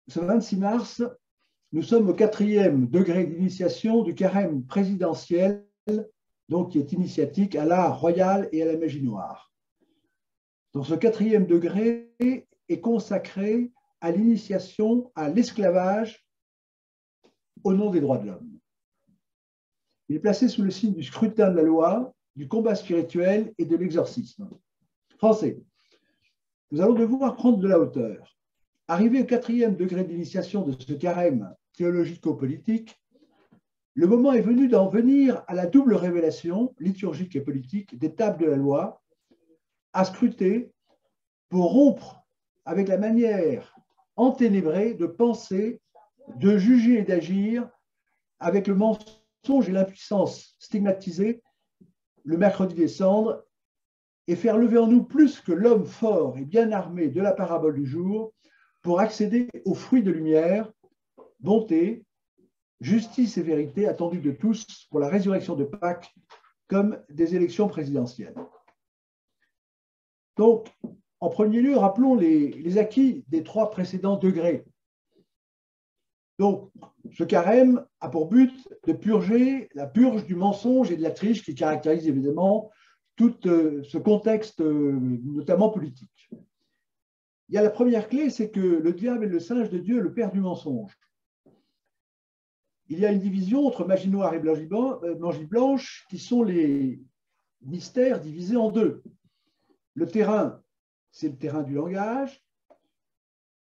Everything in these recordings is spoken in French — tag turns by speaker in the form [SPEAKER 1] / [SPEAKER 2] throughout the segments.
[SPEAKER 1] ce 26 mars, nous sommes au 4e degré d'initiation du carême présidentiel, donc qui est initiatique à l'art royal et à la magie noire. Donc ce 4e degré est consacré à l'initiation à l'esclavage au nom des droits de l'homme. Il est placé sous le signe du scrutin de la loi, du combat spirituel et de l'exorcisme. Français, nous allons devoir prendre de la hauteur. Arrivé au 4e degré d'initiation de ce carême théologico-politique, le moment est venu d'en venir à la double révélation liturgique et politique des tables de la loi, à scruter pour rompre avec la manière enténébrée de penser, de juger et d'agir avec le mensonge et l'impuissance stigmatisée le mercredi des cendres et faire lever en nous plus que l'homme fort et bien armé de la parabole du jour pour accéder aux fruits de lumière, bonté, justice et vérité attendues de tous pour la résurrection de Pâques comme des élections présidentielles. Donc, en premier lieu, rappelons les acquis des 3 précédents degrés. Donc, ce carême a pour but de purger la purge du mensonge et de la triche qui caractérise évidemment tout ce contexte, notamment politique. Il y a la première clé, c'est que le diable est le singe de Dieu, le père du mensonge. Il y a une division entre magie noire et magie blanche qui sont les mystères divisés en 2. Le terrain, c'est le terrain du langage.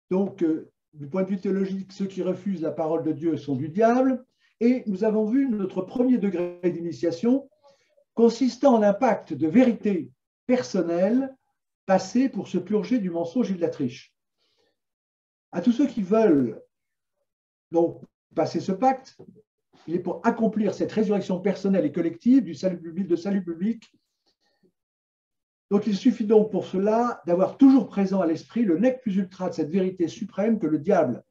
[SPEAKER 1] Donc, du point de vue théologique, ceux qui refusent la parole de Dieu sont du diable. Et nous avons vu notre premier degré d'initiation consistant en un pacte de vérité personnelle passé pour se purger du mensonge et de la triche. À tous ceux qui veulent donc passer ce pacte, il est pour accomplir cette résurrection personnelle et collective du salut public. Donc il suffit donc pour cela d'avoir toujours présent à l'esprit le nec plus ultra de cette vérité suprême que le diable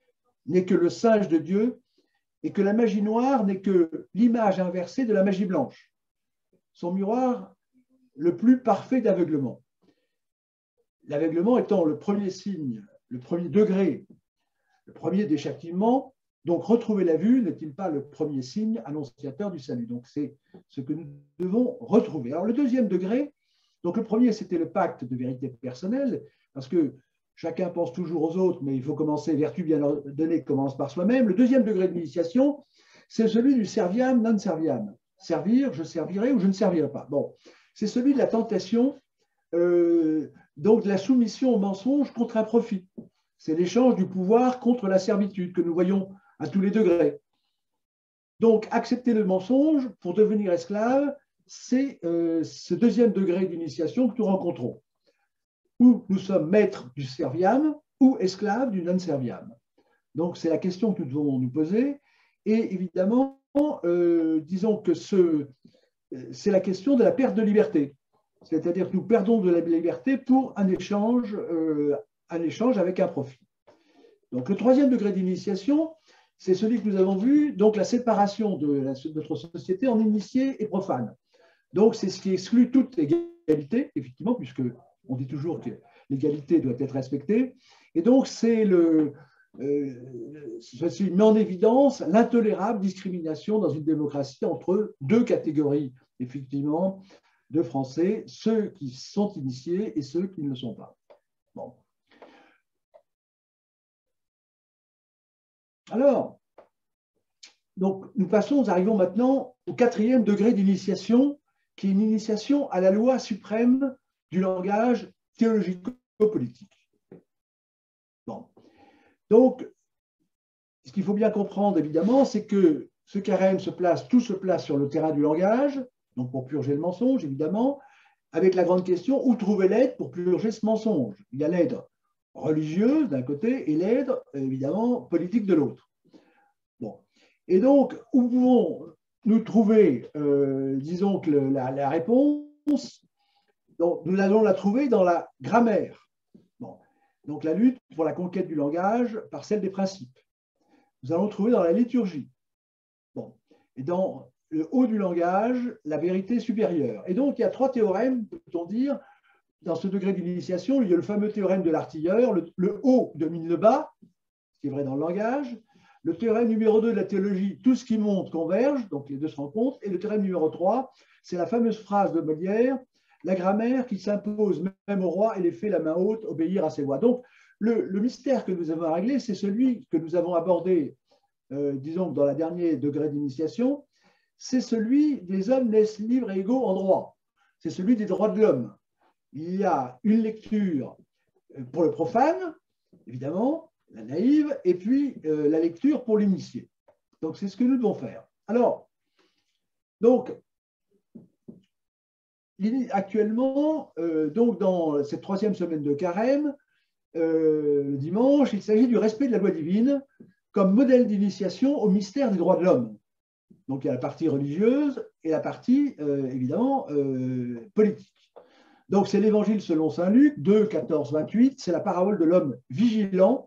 [SPEAKER 1] n'est que le singe de Dieu et que la magie noire n'est que l'image inversée de la magie blanche, son miroir le plus parfait d'aveuglement. L'aveuglement étant le premier signe, le premier degré, le premier déchâtiment. Donc, retrouver la vue n'est-il pas le premier signe annonciateur du salut? Donc, c'est ce que nous devons retrouver. Alors, le deuxième degré, donc le premier, c'était le pacte de vérité personnelle, parce que chacun pense toujours aux autres, mais il faut commencer, vertu bien ordonnée commence par soi-même. Le deuxième degré d'initiation, c'est celui du serviam non serviam. Servir, je servirai ou je ne servirai pas. Bon, c'est celui de la tentation, donc de la soumission au mensonge contre un profit. C'est l'échange du pouvoir contre la servitude que nous voyons à tous les degrés. Donc, accepter le mensonge pour devenir esclave, c'est ce deuxième degré d'initiation que nous rencontrons, où nous sommes maîtres du serviam ou esclaves du non-serviam. Donc, c'est la question que nous devons nous poser. Et évidemment, disons que c'est la question de la perte de liberté. C'est-à-dire que nous perdons de la liberté pour un échange avec un profit. Donc, le troisième degré d'initiation, c'est celui que nous avons vu, donc la séparation de notre société en initiés et profanes. Donc, c'est ce qui exclut toute égalité, effectivement, puisqu'on dit toujours que l'égalité doit être respectée. Et donc, ceci met en évidence l'intolérable discrimination dans une démocratie entre 2 catégories, effectivement, de Français, ceux qui sont initiés et ceux qui ne le sont pas. Bon. Alors, donc, nous arrivons maintenant au 4e degré d'initiation, qui est une initiation à la loi suprême du langage théologico-politique. Bon. Donc, ce qu'il faut bien comprendre, évidemment, c'est que ce carême tout se place sur le terrain du langage, donc pour purger le mensonge, évidemment, avec la grande question, où trouver l'aide pour purger ce mensonge? Il y a l'aide religieuse d'un côté et l'aide, évidemment, politique de l'autre. Bon. Et donc, où pouvons-nous trouver, disons, que la réponse? Donc, nous allons la trouver dans la grammaire. Bon. Donc, la lutte pour la conquête du langage par celle des principes. Nous allons trouver dans la liturgie. Bon. Et dans le haut du langage, la vérité supérieure. Et donc, il y a 3 théorèmes, peut-on dire, dans ce degré d'initiation. Il y a le fameux théorème de l'artilleur, le haut domine le bas, qui est vrai dans le langage. Le théorème numéro 2 de la théologie, tout ce qui monte converge, donc les deux se rencontrent. Et le théorème numéro 3, c'est la fameuse phrase de Molière, la grammaire qui s'impose même au roi et les fait la main haute, obéir à ses voix. Donc, le mystère que nous avons à régler, c'est celui que nous avons abordé, disons, dans la dernière degré d'initiation, c'est celui des hommes naissent libres et égaux en droit. C'est celui des droits de l'homme. Il y a une lecture pour le profane, évidemment, la naïve, et puis la lecture pour l'initié. Donc, c'est ce que nous devons faire. Alors, donc, actuellement, donc dans cette troisième semaine de carême, le dimanche, il s'agit du respect de la loi divine comme modèle d'initiation au mystère des droits de l'homme. Donc, il y a la partie religieuse et la partie, évidemment, politique. Donc, c'est l'évangile selon saint Luc, 2, 14, 28. C'est la parabole de l'homme vigilant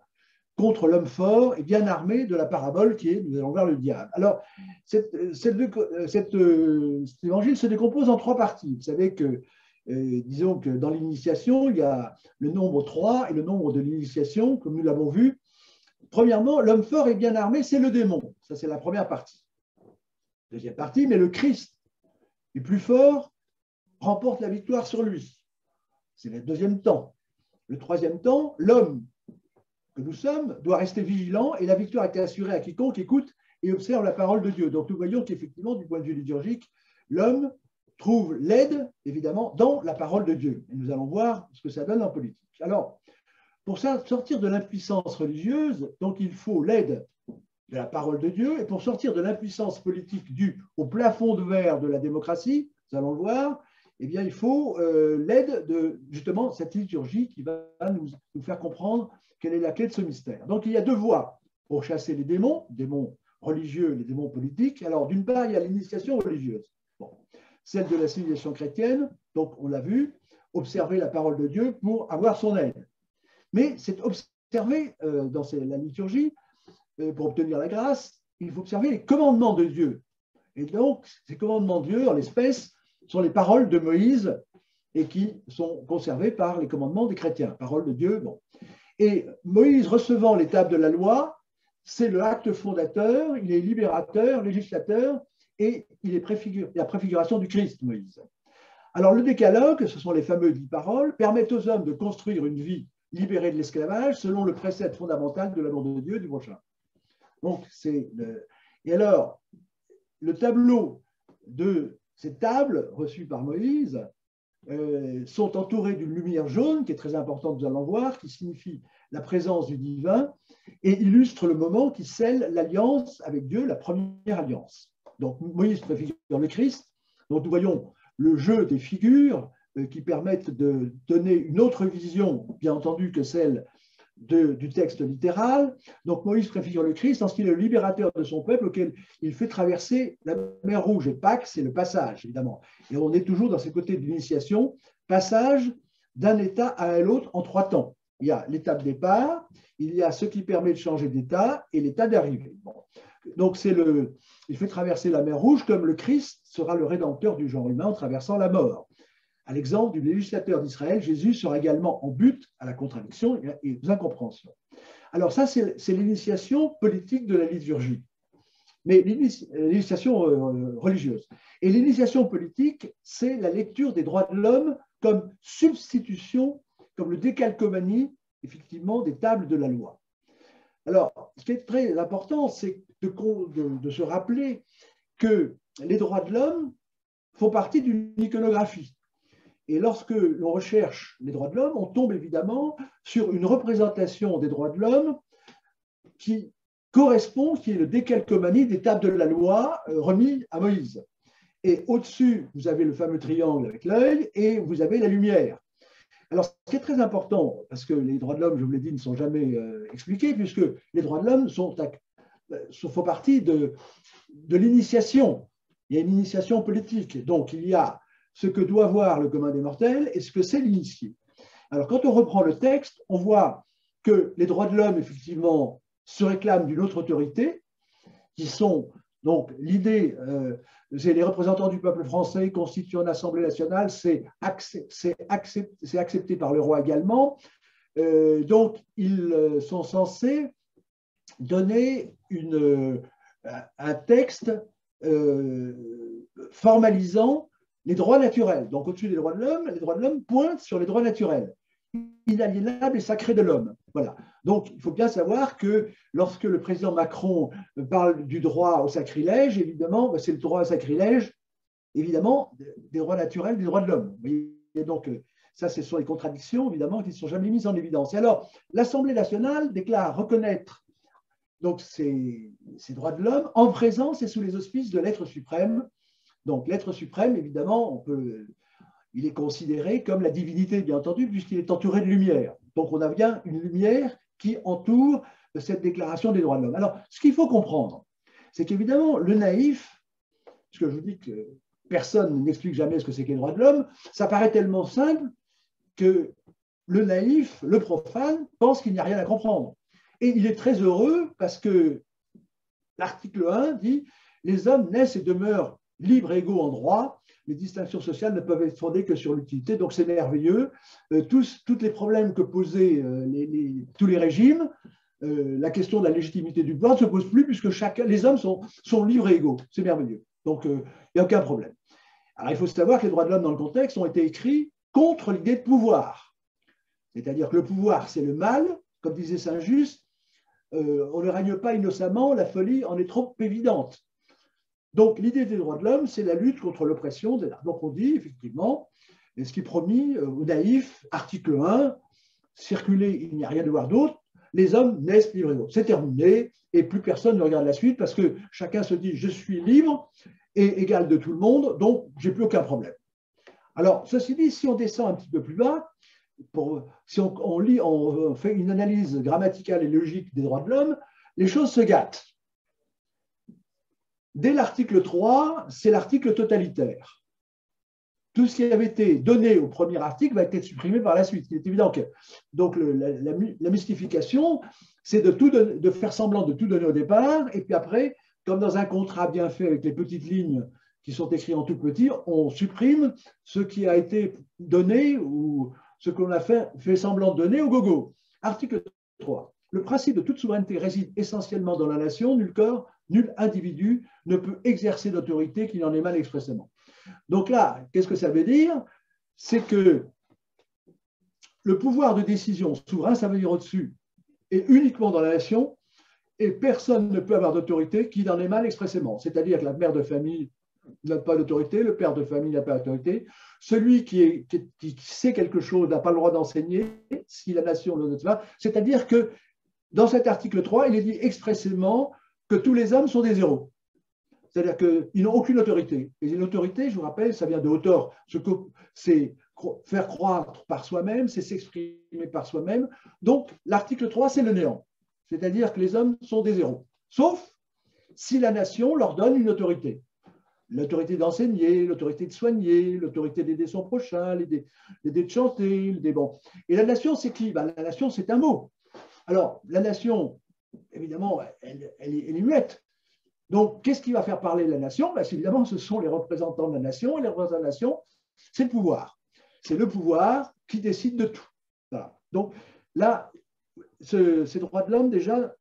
[SPEAKER 1] contre l'homme fort et bien armé de la parabole qui est, nous allons voir, le diable. Alors, cet évangile se décompose en trois parties. Vous savez que, disons que dans l'initiation, il y a le nombre 3 et le nombre de l'initiation, comme nous l'avons vu. Premièrement, l'homme fort et bien armé, c'est le démon. Ça, c'est la première partie. Deuxième partie, mais le Christ est plus fort, remporte la victoire sur lui. C'est le deuxième temps. Le troisième temps, l'homme que nous sommes doit rester vigilant et la victoire est assurée à quiconque écoute et observe la parole de Dieu. Donc nous voyons qu'effectivement, du point de vue liturgique, l'homme trouve l'aide, évidemment, dans la parole de Dieu. Et nous allons voir ce que ça donne en politique. Alors, pour sortir de l'impuissance religieuse, donc il faut l'aide de la parole de Dieu, et pour sortir de l'impuissance politique due au plafond de verre de la démocratie, nous allons le voir, eh bien, il faut l'aide de justement cette liturgie qui va nous faire comprendre quelle est la clé de ce mystère. Donc, il y a deux voies pour chasser les démons religieux et les démons politiques. Alors, d'une part, il y a l'initiation religieuse. Bon, celle de la civilisation chrétienne, donc on l'a vu, observer la parole de Dieu pour avoir son aide. Mais c'est observer dans la liturgie, pour obtenir la grâce, il faut observer les commandements de Dieu. Et donc, ces commandements de Dieu, en l'espèce, sont les paroles de Moïse et qui sont conservées par les commandements des chrétiens. Paroles de Dieu, bon. Et Moïse recevant les tables de la loi, c'est le acte fondateur, il est libérateur, législateur, et il est la préfiguration du Christ, Moïse. Alors, le décalogue, ce sont les fameux 10 paroles, permettent aux hommes de construire une vie libérée de l'esclavage selon le précepte fondamental de l'amour de Dieu du prochain. Donc, et alors, le tableau de ces tables reçues par Moïse sont entourées d'une lumière jaune, qui est très importante, nous allons voir, qui signifie la présence du divin, et illustre le moment qui scelle l'alliance avec Dieu, la première alliance. Donc, Moïse préfigure le Christ. Donc, nous voyons le jeu des figures qui permettent de donner une autre vision, bien entendu, que celle du texte littéral. Donc Moïse préfigure le Christ en ce qu'il est le libérateur de son peuple auquel il fait traverser la mer Rouge. Et Pâques, c'est le passage, évidemment. Et on est toujours dans ces côtés de l'initiation, passage d'un état à l'autre en 3 temps. Il y a l'étape de départ, il y a ce qui permet de changer d'état et l'état d'arrivée. Bon. Donc il fait traverser la mer Rouge comme le Christ sera le rédempteur du genre humain en traversant la mort. À l'exemple du législateur d'Israël, Jésus sera également en but à la contradiction et aux incompréhensions. Alors ça, c'est l'initiation politique de la liturgie, mais l'initiation religieuse. Et l'initiation politique, c'est la lecture des droits de l'homme comme substitution, comme le décalcomanie, effectivement, des tables de la loi. Alors, ce qui est très important, c'est de se rappeler que les droits de l'homme font partie d'une iconographie. Et lorsque l'on recherche les droits de l'homme, on tombe évidemment sur une représentation des droits de l'homme qui correspond, qui est le décalcomanie des tables de la loi remis à Moïse. Et au-dessus, vous avez le fameux triangle avec l'œil et vous avez la lumière. Alors, ce qui est très important, parce que les droits de l'homme, je vous l'ai dit, ne sont jamais expliqués, puisque les droits de l'homme font partie de l'initiation. Il y a une initiation politique. Donc, il y a ce que doit voir le commun des mortels et ce que c'est l'initié. Alors, quand on reprend le texte, on voit que les droits de l'homme, effectivement, se réclament d'une autre autorité, qui sont donc l'idée, c'est les représentants du peuple français constituant une assemblée nationale, c'est accepté par le roi également. Donc, ils sont censés donner un texte formalisant les droits naturels. Donc, au-dessus des droits de l'homme, les droits de l'homme pointent sur les droits naturels, inaliénables et sacrés de l'homme. Voilà. Donc, il faut bien savoir que lorsque le président Macron parle du droit au sacrilège, évidemment, c'est le droit au sacrilège, évidemment, des droits naturels, des droits de l'homme. Et donc, ça, ce sont les contradictions, évidemment, qui ne sont jamais mises en évidence. Et alors, l'Assemblée nationale déclare reconnaître donc ces droits de l'homme en présence et sous les auspices de l'être suprême. Donc, l'être suprême, évidemment, il est considéré comme la divinité, bien entendu, puisqu'il est entouré de lumière. Donc, on a bien une lumière qui entoure cette déclaration des droits de l'homme. Alors, ce qu'il faut comprendre, c'est qu'évidemment, le naïf, parce que je vous dis que personne n'explique jamais ce que c'est que les droits de l'homme, ça paraît tellement simple que le naïf, le profane, pense qu'il n'y a rien à comprendre. Et il est très heureux parce que l'article 1 dit « Les hommes naissent et demeurent libres et égaux en droit. Les distinctions sociales ne peuvent être fondées que sur l'utilité. » Donc c'est merveilleux. Tous les problèmes que posaient tous les régimes, la question de la légitimité du pouvoir ne se pose plus puisque les hommes sont libres et égaux. C'est merveilleux. Donc il n'y a aucun problème. Alors il faut savoir que les droits de l'homme dans le contexte ont été écrits contre l'idée de pouvoir. C'est-à-dire que le pouvoir, c'est le mal, comme disait Saint-Just, on ne règne pas innocemment, la folie en est trop évidente. Donc l'idée des droits de l'homme, c'est la lutte contre l'oppression. Donc on dit effectivement, et ce qui est promis aux naïfs, article 1, circuler, il n'y a rien de voir d'autre, les hommes naissent libres et égaux. C'est terminé, et plus personne ne regarde la suite, parce que chacun se dit, je suis libre et égal de tout le monde, donc j'ai plus aucun problème. Alors, ceci dit, si on descend un petit peu plus bas, si on fait une analyse grammaticale et logique des droits de l'homme, les choses se gâtent. Dès l'article 3, c'est l'article totalitaire. Tout ce qui avait été donné au premier article va être supprimé par la suite. Il est évident que donc la mystification, c'est de faire semblant de tout donner au départ, et puis après, comme dans un contrat bien fait avec les petites lignes qui sont écrites en tout petit, on supprime ce qui a été donné ou ce qu'on a fait semblant de donner au gogo. Article 3. Le principe de toute souveraineté réside essentiellement dans la nation. Nul individu ne peut exercer d'autorité qui n'en émane expressément. Donc là, qu'est-ce que ça veut dire? C'est que le pouvoir de décision souverain, ça veut dire au-dessus, est uniquement dans la nation et personne ne peut avoir d'autorité qui n'en émane expressément. C'est-à-dire que la mère de famille n'a pas d'autorité, le père de famille n'a pas d'autorité, celui qui sait quelque chose n'a pas le droit d'enseigner si la nation ne le fait pas. C'est-à-dire que dans cet article 3, il est dit expressément que tous les hommes sont des héros. C'est-à-dire qu'ils n'ont aucune autorité. Et l'autorité, je vous rappelle, ça vient de hauteur. C'est faire croître par soi-même, c'est s'exprimer par soi-même. Donc, l'article 3, c'est le néant. C'est-à-dire que les hommes sont des héros. Sauf si la nation leur donne une autorité. L'autorité d'enseigner, l'autorité de soigner, l'autorité d'aider son prochain, l'aider de chanter. Bon. Et la nation, c'est qui? La nation, c'est un mot. Alors, la nation, évidemment, elle est muette. Donc, qu'est-ce qui va faire parler la nation? Évidemment, ce sont les représentants de la nation. Et les représentants de la nation, c'est le pouvoir. C'est le pouvoir qui décide de tout. Voilà. Donc, là, ces droits de l'homme, déjà,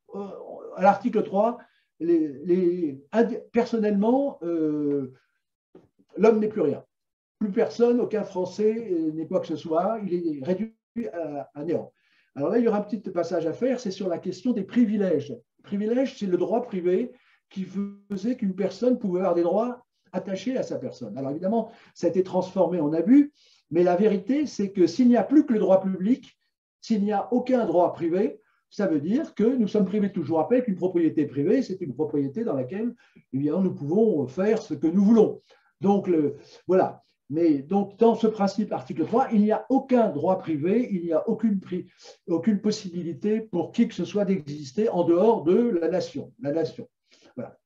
[SPEAKER 1] à l'article 3, personnellement, l'homme n'est plus rien. Plus personne, aucun Français n'est quoi que ce soit. Il est réduit à néant. Alors là, il y aura un petit passage à faire, c'est sur la question des privilèges. Privilège, c'est le droit privé qui faisait qu'une personne pouvait avoir des droits attachés à sa personne. Alors évidemment, ça a été transformé en abus, mais la vérité, c'est que s'il n'y a plus que le droit public, s'il n'y a aucun droit privé, ça veut dire que nous sommes privés toujours. Rappelez qu'une propriété privée, c'est une propriété dans laquelle, évidemment, nous pouvons faire ce que nous voulons. Donc, voilà. Mais donc, dans ce principe, article 3, il n'y a aucun droit privé, il n'y a aucune possibilité pour qui que ce soit d'exister en dehors de la nation. Voilà.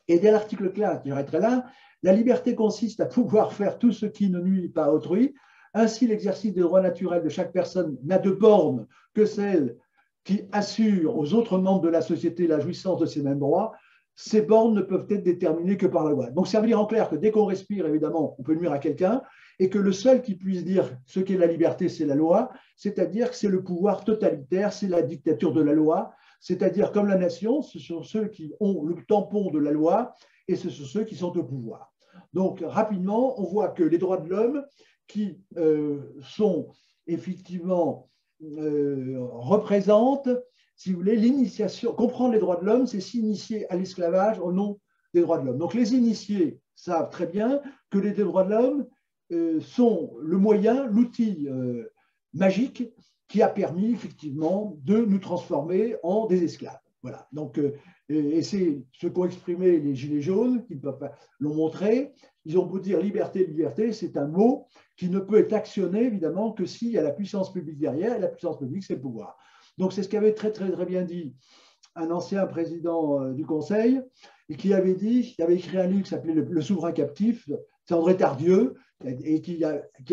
[SPEAKER 1] Et dès l'article 4, j'arrêterai là, la liberté consiste à pouvoir faire tout ce qui ne nuit pas à autrui. Ainsi, l'exercice des droits naturels de chaque personne n'a de borne que celle qui assure aux autres membres de la société la jouissance de ces mêmes droits. Ces bornes ne peuvent être déterminées que par la loi. Donc, ça veut dire en clair que dès qu'on respire, évidemment, on peut nuire à quelqu'un, et que le seul qui puisse dire ce qu'est la liberté, c'est la loi, c'est-à-dire que c'est le pouvoir totalitaire, c'est la dictature de la loi, c'est-à-dire comme la nation, ce sont ceux qui ont le tampon de la loi et ce sont ceux qui sont au pouvoir. Donc, rapidement, on voit que les droits de l'homme qui sont effectivement représentent, si vous voulez, l'initiation. Comprendre les droits de l'homme, c'est s'initier à l'esclavage au nom des droits de l'homme. Donc, les initiés savent très bien que les droits de l'homme sont le moyen, l'outil magique qui a permis effectivement de nous transformer en des esclaves. Voilà. Donc, et c'est ce qu'ont exprimé les Gilets jaunes, qui l'ont montré. Ils ont beau dire liberté, liberté, c'est un mot qui ne peut être actionné, évidemment, que s'il y a la puissance publique derrière, et la puissance publique, c'est le pouvoir. Donc, c'est ce qu'avait très, très, très bien dit un ancien président du Conseil, et qui avait dit, qui avait écrit un livre qui s'appelait Le souverain captif, c'est André Tardieu, et qui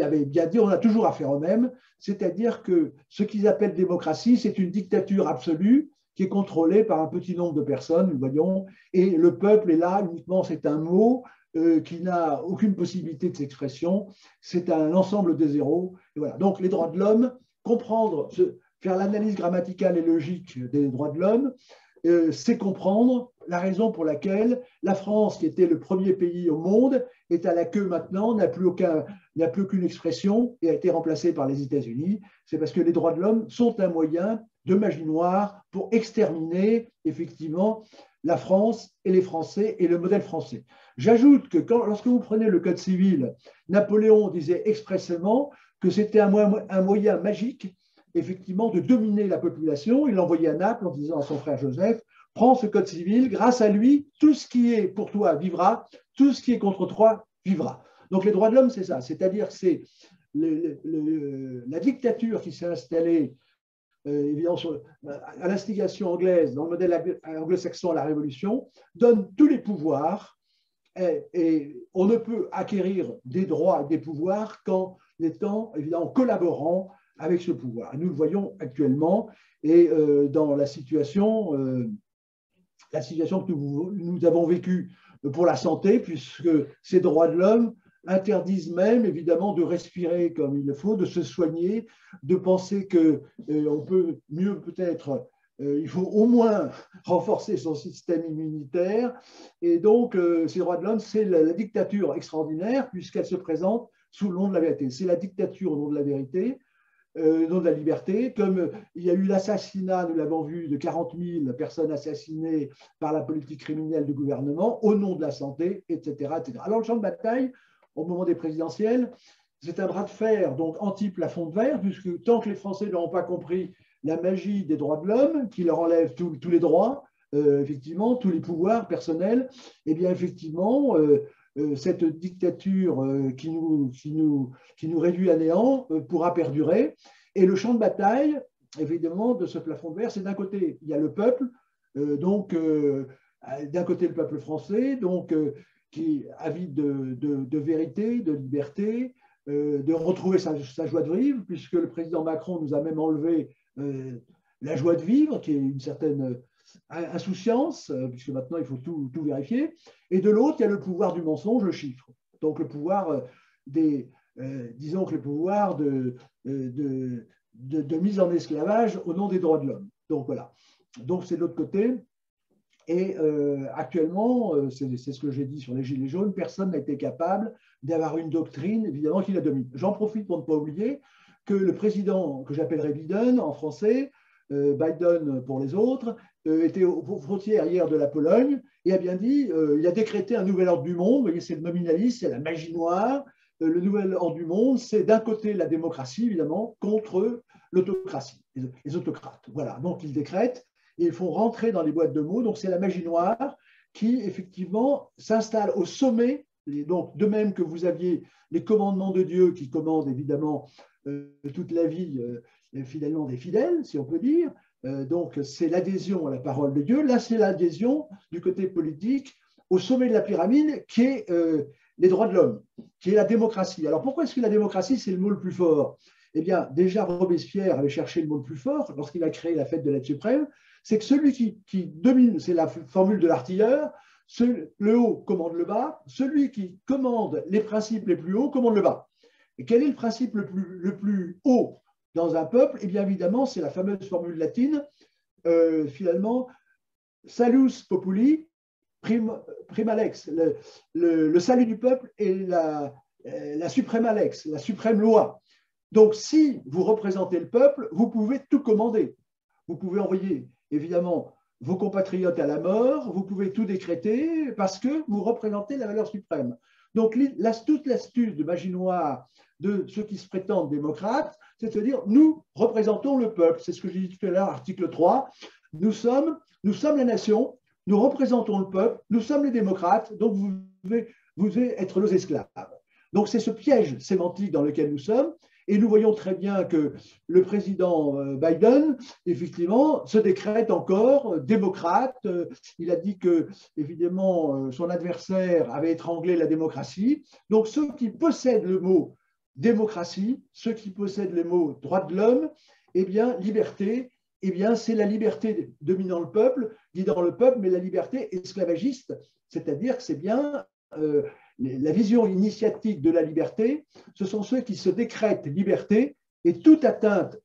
[SPEAKER 1] avait bien dit, on a toujours affaire au même, c'est-à-dire que ce qu'ils appellent démocratie, c'est une dictature absolue qui est contrôlée par un petit nombre de personnes, nous voyons, et le peuple est là uniquement, c'est un mot qui n'a aucune possibilité de s'expression, c'est un ensemble de zéros. Et voilà. Donc les droits de l'homme, comprendre, faire l'analyse grammaticale et logique des droits de l'homme, c'est comprendre la raison pour laquelle la France, qui était le premier pays au monde, est à la queue maintenant, n'a plus aucune expression et a été remplacée par les États-Unis. C'est parce que les droits de l'homme sont un moyen de magie noire pour exterminer effectivement la France et les Français et le modèle français. J'ajoute que lorsque vous prenez le Code civil, Napoléon disait expressément que c'était un moyen magique effectivement de dominer la population. Il l'envoyait à Naples en disant à son frère Joseph, prends ce code civil, grâce à lui, tout ce qui est pour toi vivra, tout ce qui est contre toi vivra. Donc les droits de l'homme, c'est ça, c'est-à-dire que c'est la dictature qui s'est installée évidemment à l'instigation anglaise, dans le modèle anglo-saxon à la Révolution, donne tous les pouvoirs et on ne peut acquérir des droits et des pouvoirs qu'en étant évidemment collaborant avec ce pouvoir. Nous le voyons actuellement et dans la situation que nous avons vécue pour la santé, puisque ces droits de l'homme interdisent même évidemment de respirer comme il le faut, de se soigner, de penser qu'on peut mieux peut-être, il faut au moins renforcer son système immunitaire. Et donc ces droits de l'homme, c'est la dictature extraordinaire puisqu'elle se présente sous le nom de la vérité. C'est la dictature au nom de la vérité, nom de la liberté, comme il y a eu l'assassinat, nous l'avons vu, de 40 000 personnes assassinées par la politique criminelle du gouvernement au nom de la santé, etc., etc. Alors le champ de bataille, au moment des présidentielles, c'est un bras de fer donc anti-plafond de verre, puisque tant que les Français n'auront pas compris la magie des droits de l'homme, qui leur enlève tous les droits, effectivement, tous les pouvoirs personnels, eh bien effectivement, cette dictature qui nous réduit à néant pourra perdurer. Et le champ de bataille, évidemment, de ce plafond de verre, c'est d'un côté, il y a le peuple, d'un côté le peuple français, qui est avide de vérité, de liberté, de retrouver sa joie de vivre, puisque le président Macron nous a même enlevé la joie de vivre, qui est une certaine insouciance, puisque maintenant il faut tout vérifier, et de l'autre, il y a le pouvoir du mensonge, le chiffre. Donc le pouvoir disons que le pouvoir de mise en esclavage au nom des droits de l'homme. Donc voilà. Donc c'est de l'autre côté. Et actuellement, c'est ce que j'ai dit sur les Gilets jaunes, personne n'a été capable d'avoir une doctrine, évidemment, qui la domine. J'en profite pour ne pas oublier que le président, que j'appellerais Biden en français, Biden pour les autres, était aux frontières hier de la Pologne et a bien dit, il a décrété un nouvel ordre du monde, vous voyez, c'est le nominalisme, c'est la magie noire, le nouvel ordre du monde, c'est d'un côté la démocratie, évidemment, contre l'autocratie, les autocrates. Voilà, donc il décrète et ils font rentrer dans les boîtes de mots, donc c'est la magie noire qui, effectivement, s'installe au sommet, et donc de même que vous aviez les commandements de Dieu qui commandent, évidemment, toute la vie fidèlement des fidèles, si on peut dire. Donc, c'est l'adhésion à la parole de Dieu. Là, c'est l'adhésion du côté politique au sommet de la pyramide qui est les droits de l'homme, qui est la démocratie. Alors, pourquoi est-ce que la démocratie, c'est le mot le plus fort? Eh bien, déjà, Robespierre avait cherché le mot le plus fort lorsqu'il a créé la fête de l'aide suprême. C'est que celui qui domine, c'est la formule de l'artilleur, le haut commande le bas, celui qui commande les principes les plus hauts commande le bas. Et quel est le principe le plus haut dans un peuple? Eh bien, évidemment, c'est la fameuse formule latine finalement, salus populi, prima lex, le salut du peuple est la suprême lex, la suprême loi. Donc, si vous représentez le peuple, vous pouvez tout commander. Vous pouvez envoyer, évidemment, vos compatriotes à la mort, vous pouvez tout décréter parce que vous représentez la valeur suprême. Donc, toute l'astuce de magie noire de ceux qui se prétendent démocrates, c'est de dire, nous représentons le peuple. C'est ce que j'ai dit tout à l'heure, article 3. Nous sommes la nation, nous représentons le peuple, nous sommes les démocrates, donc vous devez être nos esclaves. Donc, c'est ce piège sémantique dans lequel nous sommes. Et nous voyons très bien que le président Biden, effectivement, se décrète encore démocrate. Il a dit que, évidemment, son adversaire avait étranglé la démocratie. Donc, ceux qui possèdent le mot démocratie, ceux qui possèdent le mot droit de l'homme, eh bien, liberté, eh bien, c'est la liberté dominant le peuple, guidant le peuple, mais la liberté esclavagiste, c'est-à-dire que c'est bien la vision initiatique de la liberté, ce sont ceux qui se décrètent liberté et toute atteinte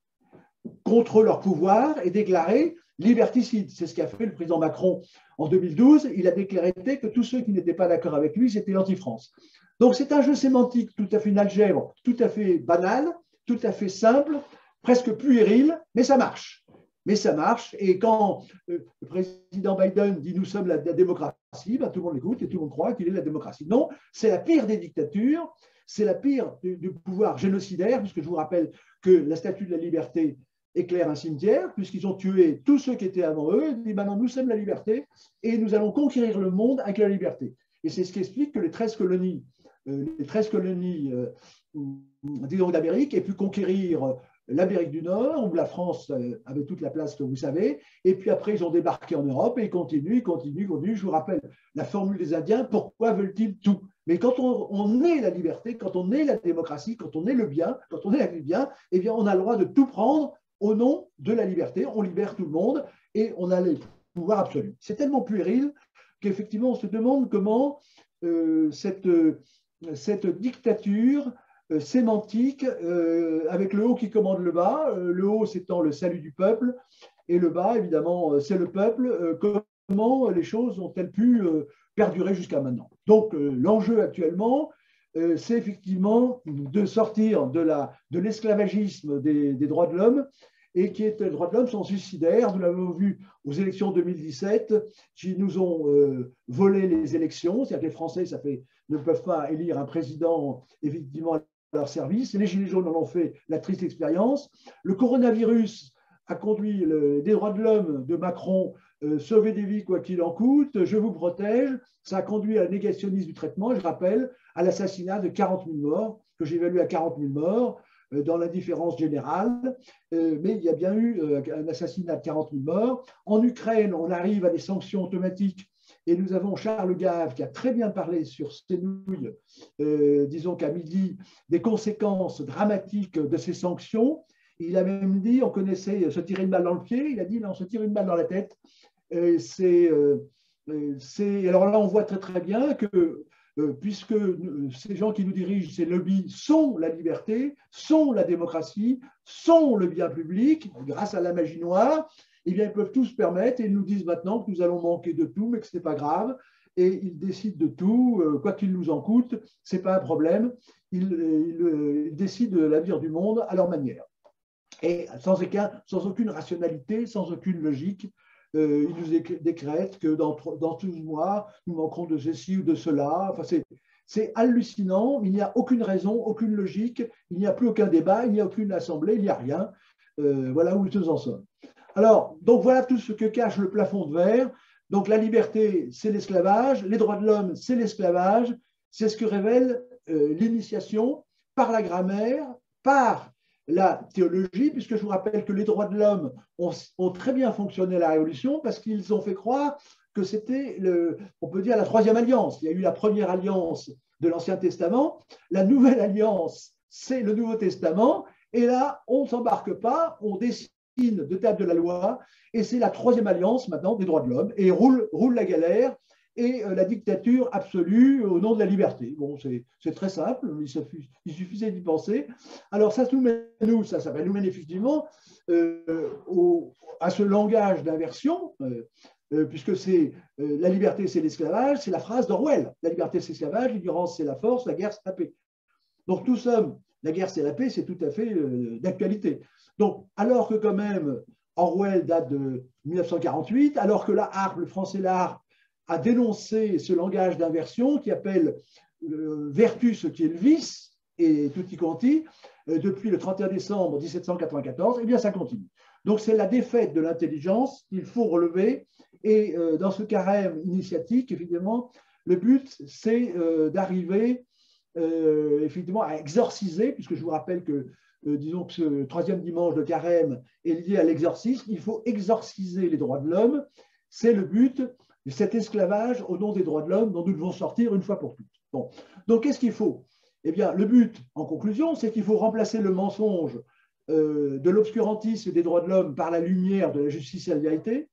[SPEAKER 1] contre leur pouvoir est déclarée liberticide. C'est ce qu'a fait le président Macron en 2012. Il a déclaré que tous ceux qui n'étaient pas d'accord avec lui, c'était l'anti-France. Donc c'est un jeu sémantique tout à fait une algèbre, tout à fait banal, tout à fait simple, presque puéril, mais ça marche. Mais ça marche, et quand le président Biden dit « nous sommes la démocratie », ben, tout le monde l'écoute et tout le monde croit qu'il est la démocratie. Non, c'est la pire des dictatures, c'est la pire du pouvoir génocidaire, puisque je vous rappelle que la Statue de la Liberté éclaire un cimetière, puisqu'ils ont tué tous ceux qui étaient avant eux, et disent maintenant nous sommes la liberté, et nous allons conquérir le monde avec la liberté. Et c'est ce qui explique que les 13 colonies disons, d'Amérique aient pu conquérir l'Amérique du Nord, où la France avait toute la place que vous savez, et puis après ils ont débarqué en Europe et ils continuent. Je vous rappelle la formule des Indiens, pourquoi veulent-ils tout? Mais quand on est la liberté, quand on est la démocratie, quand on est le bien, quand on est la vie bien, eh bien on a le droit de tout prendre au nom de la liberté, on libère tout le monde et on a le pouvoir absolu. C'est tellement puéril qu'effectivement on se demande comment cette dictature sémantique avec le haut qui commande le bas, le haut s'étant le salut du peuple et le bas évidemment c'est le peuple, comment les choses ont-elles pu perdurer jusqu'à maintenant. Donc l'enjeu actuellement c'est effectivement de sortir de l'esclavagisme des droits de l'homme, et qui est les droits de l'homme sont suicidaires. Nous l'avons vu aux élections 2017 qui nous ont volé les élections, c'est-à-dire que les Français ne peuvent pas élire un président effectivement à leur service. Les Gilets jaunes en ont fait la triste expérience. Le coronavirus a conduit des droits de l'homme de Macron, sauver des vies quoi qu'il en coûte, je vous protège. Ça a conduit à un négationnisme du traitement, et je rappelle, à l'assassinat de 40 000 morts, que j'évalue à 40 000 morts, dans l'indifférence générale, mais il y a bien eu un assassinat de 40 000 morts. En Ukraine, on arrive à des sanctions automatiques, et nous avons Charles Gave qui a très bien parlé sur ces nouilles, disons qu'à midi, des conséquences dramatiques de ces sanctions. Il a même dit, on connaissait se tirer une balle dans le pied, il a dit, non, on se tire une balle dans la tête. Alors là, on voit très très bien que puisque ces gens qui nous dirigent, ces lobbies, sont la liberté, sont la démocratie, sont le bien public, grâce à la magie noire, eh bien, ils peuvent tout se permettre, et ils nous disent maintenant que nous allons manquer de tout, mais que ce n'est pas grave, et ils décident de tout, quoi qu'il nous en coûte, ce n'est pas un problème, ils décident de l'avenir du monde à leur manière. Et sans aucune rationalité, sans aucune logique, ils nous décrètent que dans 12 mois, nous manquerons de ceci ou de cela. Enfin, c'est hallucinant, il n'y a aucune raison, aucune logique, il n'y a plus aucun débat, il n'y a aucune assemblée, il n'y a rien. Voilà où nous en sommes. Alors, donc voilà tout ce que cache le plafond de verre. Donc la liberté, c'est l'esclavage, les droits de l'homme, c'est l'esclavage, c'est ce que révèle l'initiation par la grammaire, par la théologie, puisque je vous rappelle que les droits de l'homme ont très bien fonctionné à la Révolution, parce qu'ils ont fait croire que c'était, on peut dire, la troisième alliance. Il y a eu la première alliance de l'Ancien Testament, la nouvelle alliance, c'est le Nouveau Testament, et là, on ne s'embarque pas, on dessine de table de la loi, et c'est la troisième alliance maintenant des droits de l'homme, et roule la galère, et la dictature absolue au nom de la liberté. Bon, c'est très simple, il suffisait d'y penser. Alors ça nous mène effectivement à ce langage d'inversion, puisque c'est la liberté, c'est l'esclavage, c'est la phrase d'Orwell. La liberté, c'est l'esclavage, l'ignorance, c'est la force, la guerre, c'est la paix. Donc tout ça, la guerre, c'est la paix, c'est tout à fait d'actualité. Donc, alors que quand même, Orwell date de 1948, alors que la harpe, le français la harpe, a dénoncé ce langage d'inversion qui appelle vertu ce qui est le vice, et tutti quanti, depuis le 31 décembre 1794, eh bien ça continue. Donc c'est la défaite de l'intelligence qu'il faut relever, et dans ce carême initiatique, évidemment, le but, c'est d'arriver effectivement à exorciser, puisque je vous rappelle que disons que ce troisième dimanche de carême est lié à l'exorcisme, il faut exorciser les droits de l'homme, c'est le but de cet esclavage au nom des droits de l'homme dont nous devons sortir une fois pour toutes. Bon. Donc qu'est-ce qu'il faut? Eh bien, le but, en conclusion, c'est qu'il faut remplacer le mensonge de l'obscurantisme des droits de l'homme par la lumière de la justice et la vérité.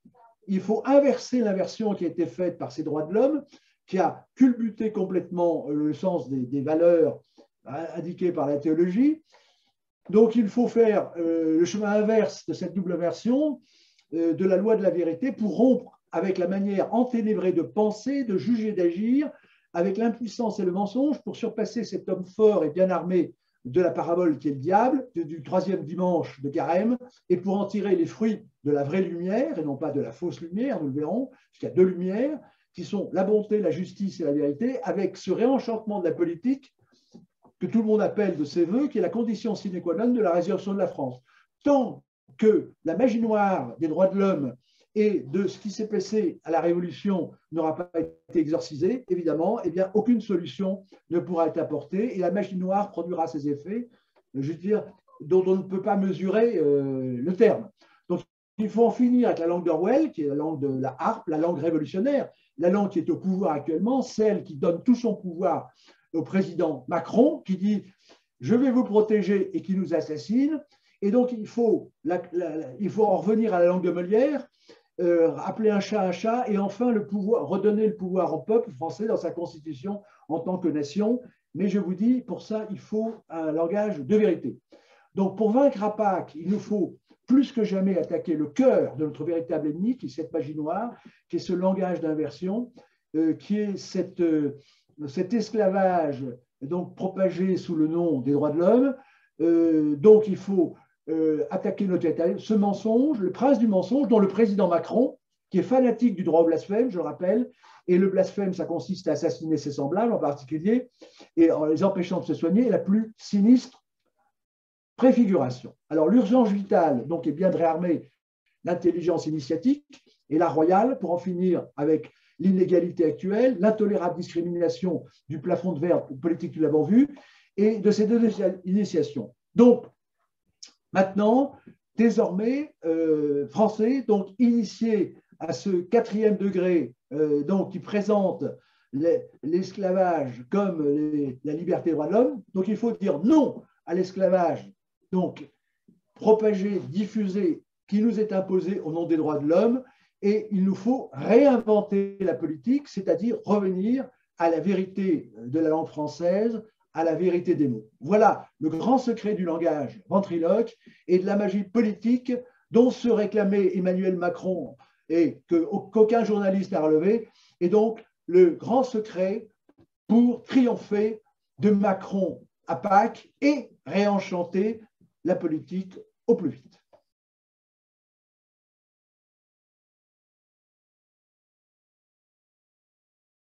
[SPEAKER 1] Il faut inverser l'inversion qui a été faite par ces droits de l'homme, qui a culbuté complètement le sens des valeurs indiquées par la théologie. Donc, il faut faire le chemin inverse de cette double version de la loi de la vérité pour rompre avec la manière enténébrée de penser, de juger, d'agir, avec l'impuissance et le mensonge pour surpasser cet homme fort et bien armé de la parabole qui est le diable, du troisième dimanche de carême, et pour en tirer les fruits de la vraie lumière et non pas de la fausse lumière, nous le verrons, puisqu'il y a deux lumières, qui sont la bonté, la justice et la vérité, avec ce réenchantement de la politique que tout le monde appelle de ses voeux, qui est la condition sine qua non de la résurrection de la France. Tant que la magie noire des droits de l'homme et de ce qui s'est passé à la Révolution n'aura pas été exorcisée, évidemment, eh bien, aucune solution ne pourra être apportée et la magie noire produira ses effets, je veux dire, dont on ne peut pas mesurer le terme. Donc, il faut en finir avec la langue d'Orwell, qui est la langue de la harpe, la langue révolutionnaire, la langue qui est au pouvoir actuellement, celle qui donne tout son pouvoir au président Macron, qui dit « je vais vous protéger » et qui nous assassine. Et donc, il faut en revenir à la langue de Molière, appeler un chat et enfin redonner le pouvoir au peuple français dans sa constitution en tant que nation. Mais je vous dis, pour ça, il faut un langage de vérité. Donc, pour vaincre à Pâques, il nous faut plus que jamais attaquer le cœur de notre véritable ennemi, qui est cette magie noire, qui est ce langage d'inversion, qui est cet esclavage donc propagé sous le nom des droits de l'homme. Donc, il faut attaquer notre État, ce mensonge, le prince du mensonge, dont le président Macron, qui est fanatique du droit au blasphème, je le rappelle, et le blasphème, ça consiste à assassiner ses semblables en particulier, et en les empêchant de se soigner, la plus sinistre préfiguration. Alors l'urgence vitale, donc, est bien de réarmer l'intelligence initiatique et la royale pour en finir avec l'inégalité actuelle, l'intolérable discrimination du plafond de verre politique, nous l'avons vu, et de ces deux initiations. Donc, maintenant, désormais, Français, donc initiés à ce quatrième degré, donc qui présente l'esclavage comme la liberté des droits de l'homme, donc il faut dire non à l'esclavage, donc propagé, diffusé, qui nous est imposé au nom des droits de l'homme, et il nous faut réinventer la politique, c'est-à-dire revenir à la vérité de la langue française, à la vérité des mots. Voilà le grand secret du langage ventriloque et de la magie politique dont se réclamait Emmanuel Macron et qu'aucun journaliste n'a relevé, et donc le grand secret pour triompher de Macron à Pâques et réenchanter la politique au plus vite.